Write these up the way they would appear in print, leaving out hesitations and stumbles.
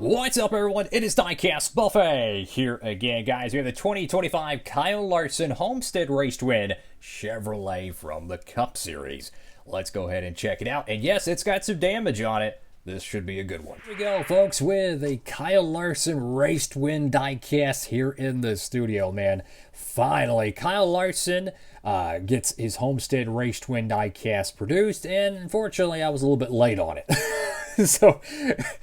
What's up, everyone? It is Diecastbuffet here again, guys. We have the 2025 Kyle Larson Homestead Race to Win Chevrolet from the Cup Series. Let's go ahead and check it out. And yes, it's got some damage on it. This should be a good one. Here we go, folks, with a Kyle Larson Race to Win diecast here in the studio, man. Finally, Kyle Larson gets his Homestead Race to Win diecast produced, and unfortunately, I was a little bit late on it. So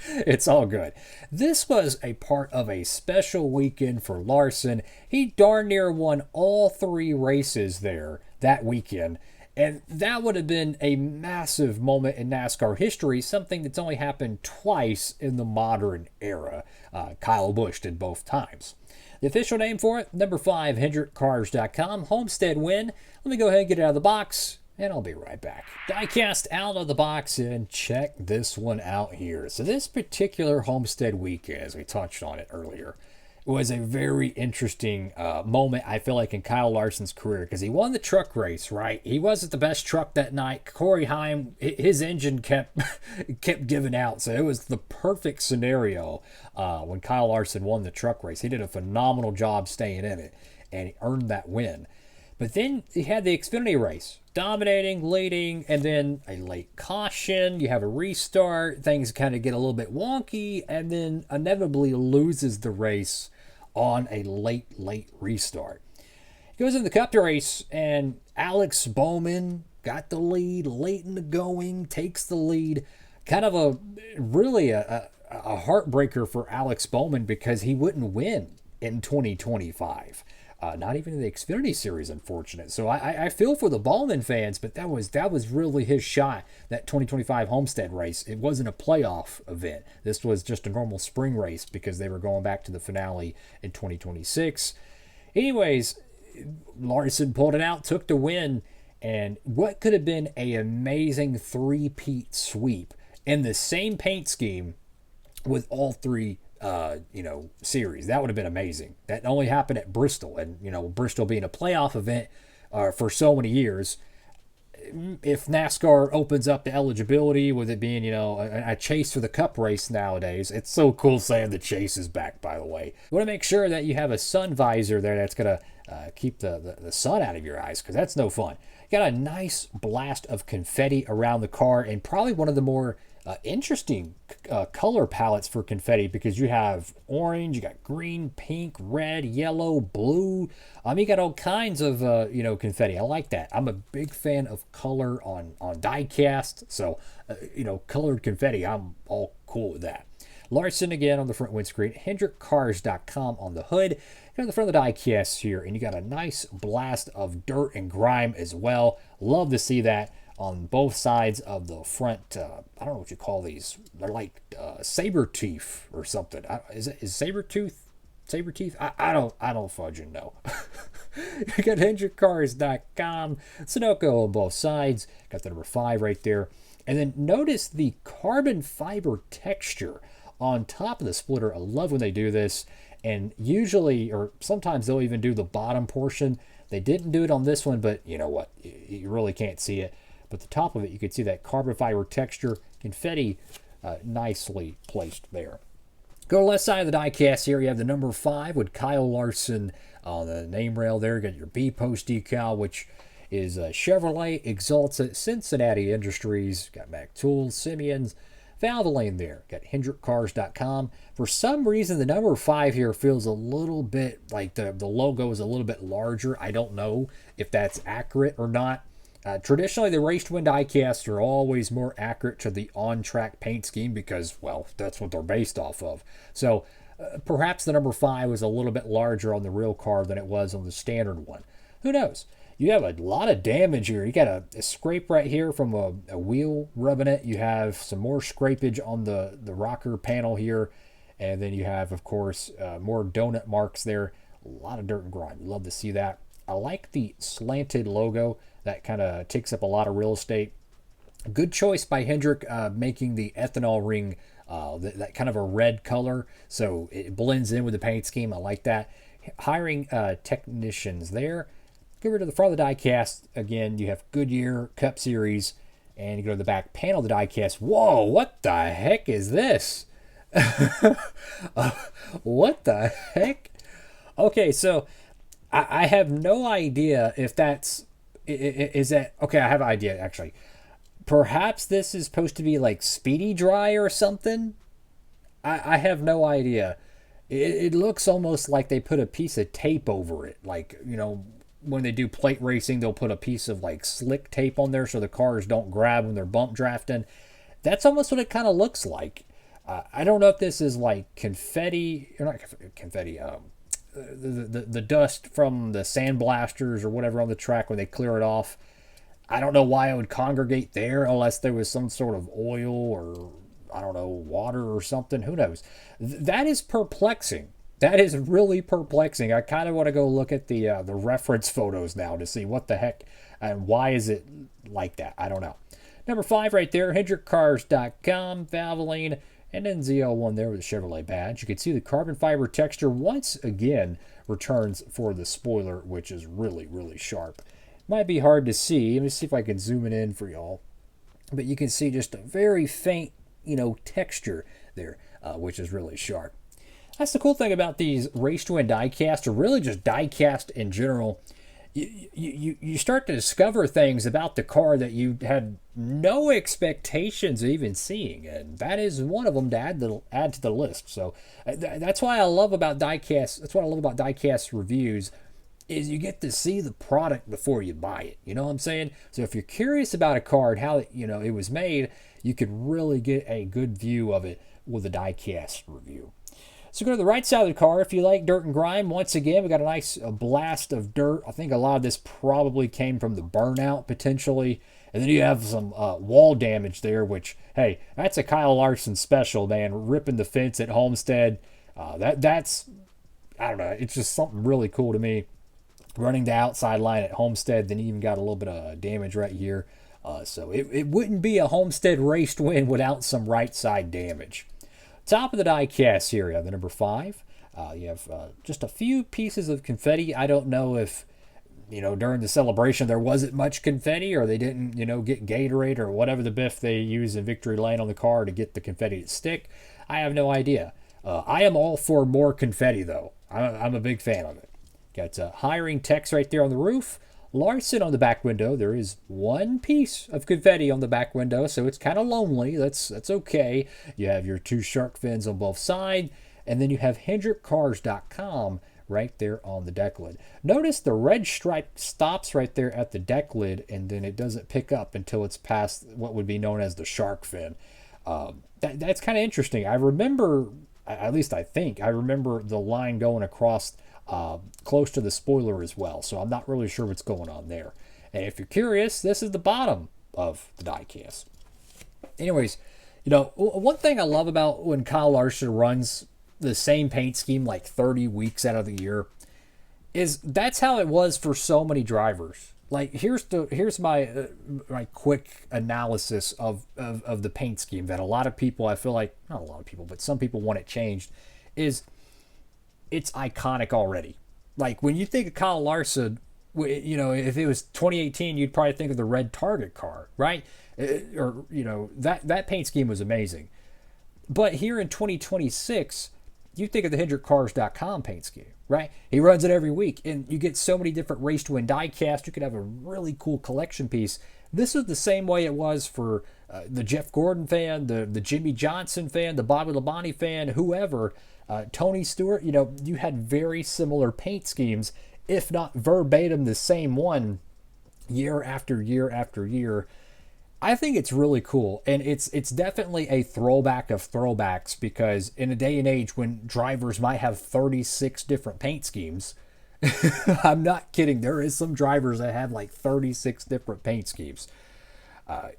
it's all good. This was a part of a special weekend for Larson. He darn near won all three races there that weekend. And that would have been a massive moment in NASCAR history, something that's only happened twice in the modern era. Kyle Busch did both times. The official name for it, number 5, Hendrickcars.com, Homestead win. Let me go ahead and get it out of the box, and I'll be right back. Diecast out of the box, and check this one out here. So this particular Homestead weekend, as we touched on it earlier, was a very interesting moment, I feel like, in Kyle Larson's career, because he won the truck race, right? He wasn't the best truck that night. Corey Heim, his engine kept giving out, so it was the perfect scenario when Kyle Larson won the truck race. He did a phenomenal job staying in it, and he earned that win. But then he had the Xfinity race, dominating, leading, and then a late caution. You have a restart. Things kind of get a little bit wonky, and then inevitably loses the race on a late restart. He goes in the Cup race, and Alex Bowman got the lead late in the going, takes the lead. Kind of a heartbreaker for Alex Bowman because he wouldn't win in 2025. Not even in the Xfinity Series, unfortunate. So I feel for the Bowman fans, but that was really his shot, that 2025 Homestead race. It wasn't a playoff event. This was just a normal spring race because they were going back to the finale in 2026. Anyways, Larson pulled it out, took the win, and what could have been an amazing three-peat sweep in the same paint scheme with all three series. That would have been amazing. That only happened at Bristol, and Bristol being a playoff event for so many years. If NASCAR opens up the eligibility with it being a chase for the Cup race nowadays, it's so cool saying the chase is back. By the way, you want to make sure that you have a sun visor there that's gonna keep the sun out of your eyes, because that's no fun. You got a nice blast of confetti around the car, and probably one of the more interesting color palettes for confetti, because you have orange, you got green, pink, red, yellow, blue. You got all kinds of confetti. I like that. I'm a big fan of color on diecast, so colored confetti, I'm all cool with that. Larson again on the front windscreen, Hendrickcars.com on the hood. On the front of the diecast here, and you got a nice blast of dirt and grime as well. Love to see that on both sides of the front. I don't know what you call these. They're like saber teeth or something. Is saber teeth? I don't fudging know. You got Hendrickcars.com, Sunoco on both sides. Got the number 5 right there. And then notice the carbon fiber texture on top of the splitter. I love when they do this. And usually, or sometimes they'll even do the bottom portion. They didn't do it on this one, but you know what? You really can't see it. But the top of it, you can see that carbon fiber texture, confetti, nicely placed there. Go to the left side of the diecast here. You have the number 5 with Kyle Larson on the name rail there. You got your B post decal, which is Chevrolet, Exalta, Cincinnati Industries. Got Mac Tools, Simeon's, Valvoline there. Got Hendrickcars.com. For some reason, the number 5 here feels a little bit like the logo is a little bit larger. I don't know if that's accurate or not. Traditionally, the race to win diecasts are always more accurate to the on-track paint scheme because, well, that's what they're based off of. So perhaps the number 5 was a little bit larger on the real car than it was on the standard one. Who knows? You have a lot of damage here. You got a scrape right here from a wheel rubbing it. You have some more scrapage on the rocker panel here. And then you have, of course, more donut marks there. A lot of dirt and grime. You love to see that. I like the slanted logo. That kind of takes up a lot of real estate. Good choice by Hendrick making the ethanol ring that kind of a red color. So it blends in with the paint scheme. I like that. Hiring technicians there. Get rid of the front of the diecast. Again, you have Goodyear, Cup Series, and you go to the back panel of the diecast. Whoa, what the heck is this? What the heck? Okay, so I have no idea if that's is that okay. I have an idea actually. Perhaps this is supposed to be like speedy dry or something. I have no idea. It looks almost like they put a piece of tape over it. Like, when they do plate racing, they'll put a piece of like slick tape on there so the cars don't grab when they're bump drafting. That's almost what it kind of looks like. I don't know if this is like confetti, or not confetti, the dust from the sandblasters or whatever on the track when they clear it off. I don't know why it would congregate there unless there was some sort of oil or I don't know, water or something. Who knows? That is perplexing. That is really perplexing. I kind of want to go look at the reference photos now to see what the heck and why is it like that. I don't know. Number 5 right there, Hendrickcars.com, Valvoline, and then ZL1 there with the Chevrolet badge. You can see the carbon fiber texture once again returns for the spoiler, which is really, really sharp. Might be hard to see. Let me see if I can zoom it in for y'all. But you can see just a very faint, texture there, which is really sharp. That's the cool thing about these race to win diecast, or really just diecast in general. You start to discover things about the car that you had no expectations of even seeing, and that is one of them to add to the list. So that's why I love about diecast. That's what I love about diecast reviews, is you get to see the product before you buy it. You know what I'm saying? So if you're curious about a car and how it was made, you could really get a good view of it with a diecast review. So go to the right side of the car if you like dirt and grime. Once again, we got a nice blast of dirt. I think a lot of this probably came from the burnout potentially. And then you have some wall damage there, which, hey, that's a Kyle Larson special, man. Ripping the fence at Homestead. That's, I don't know, it's just something really cool to me. Running the outside line at Homestead, then you even got a little bit of damage right here. So it wouldn't be a Homestead race to win without some right side damage. Top of the diecast here, you have the number 5. You have just a few pieces of confetti. I don't know if, during the celebration there wasn't much confetti or they didn't, get Gatorade or whatever the biff they use in Victory Lane on the car to get the confetti to stick. I have no idea. I am all for more confetti, though. I'm a big fan of it. Got hiring text right there on the roof. Larson on the back window. There is one piece of confetti on the back window, so it's kind of lonely. That's okay. You have your 2 shark fins on both sides, and then you have Hendrickcars.com right there on the deck lid. Notice the red stripe stops right there at the deck lid, and then it doesn't pick up until it's past what would be known as the shark fin. That's kind of interesting. I remember, at least I think, I remember the line going across close to the spoiler as well, so I'm not really sure what's going on there. And if you're curious, this is the bottom of the diecast. Anyways, one thing I love about when Kyle Larson runs the same paint scheme like 30 weeks out of the year is that's how it was for so many drivers. Like here's my my quick analysis of the paint scheme that a lot of people, I feel like, not a lot of people, but some people want it changed, is it's iconic already. Like when you think of Kyle Larson, if it was 2018, you'd probably think of the red Target car, right? That paint scheme was amazing. But here in 2026, you think of the Hendrickcars.com paint scheme, right? He runs it every week, and you get so many different race to win diecast. You could have a really cool collection piece. This is the same way it was for the Jeff Gordon fan, the Jimmy Johnson fan, the Bobby Labonte fan, whoever. Tony Stewart, you had very similar paint schemes, if not verbatim the same one, year after year after year. I think it's really cool, and it's definitely a throwback of throwbacks, because in a day and age when drivers might have 36 different paint schemes, I'm not kidding, there is some drivers that have like 36 different paint schemes.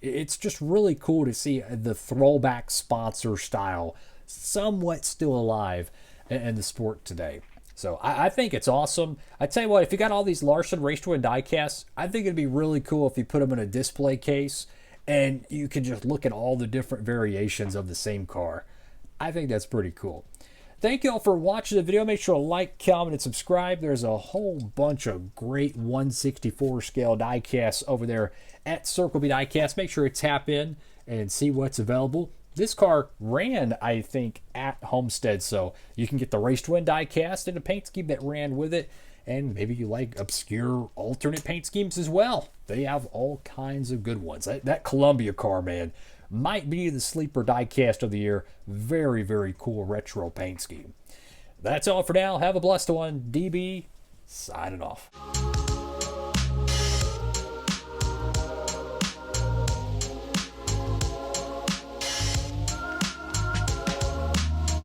It's just really cool to see the throwback sponsor style somewhat still alive in the sport today. So I think it's awesome. I tell you what, if you got all these Larson Race to Win diecasts, I think it'd be really cool if you put them in a display case and you can just look at all the different variations of the same car. I think that's pretty cool. Thank you all for watching the video. Make sure to like, comment, and subscribe. There's a whole bunch of great 1/64 scale diecasts over there at Circle B Diecast. Make sure to tap in and see what's available. This car ran, I think, at Homestead, so you can get the Race to Win diecast and a paint scheme that ran with it. And maybe you like obscure alternate paint schemes as well. They have all kinds of good ones. That Columbia car, man, might be the sleeper diecast of the year. Very, very cool retro paint scheme. That's all for now. Have a blessed one. DB signing off.